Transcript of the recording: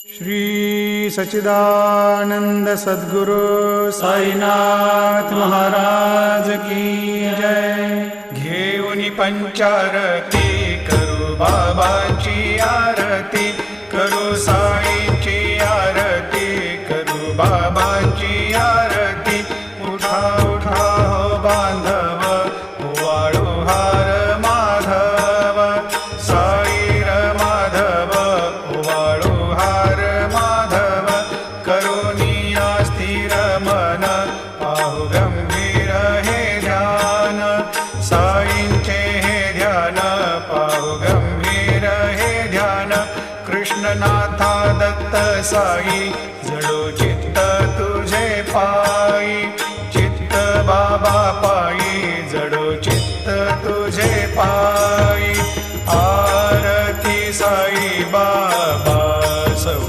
श्री सच्चिदानंद सद्गुरु साईनाथ महाराज की जय। घेऊन पंचारती करू बाबांची आरती, करू साईंची आरती, करू बाबांची आरती। उठा उठा हो बांधव, वाळू हार माधव, साई र माधव, वाळू हार माधव। करुणिया स्थिर मन, पाहु गंभीर हे ध्यान, साईंचे हे ध्यान, पाहु गंभीर हे ध्यान। कृष्णनाथा दत्त साई, जडो चित्त तुझे पा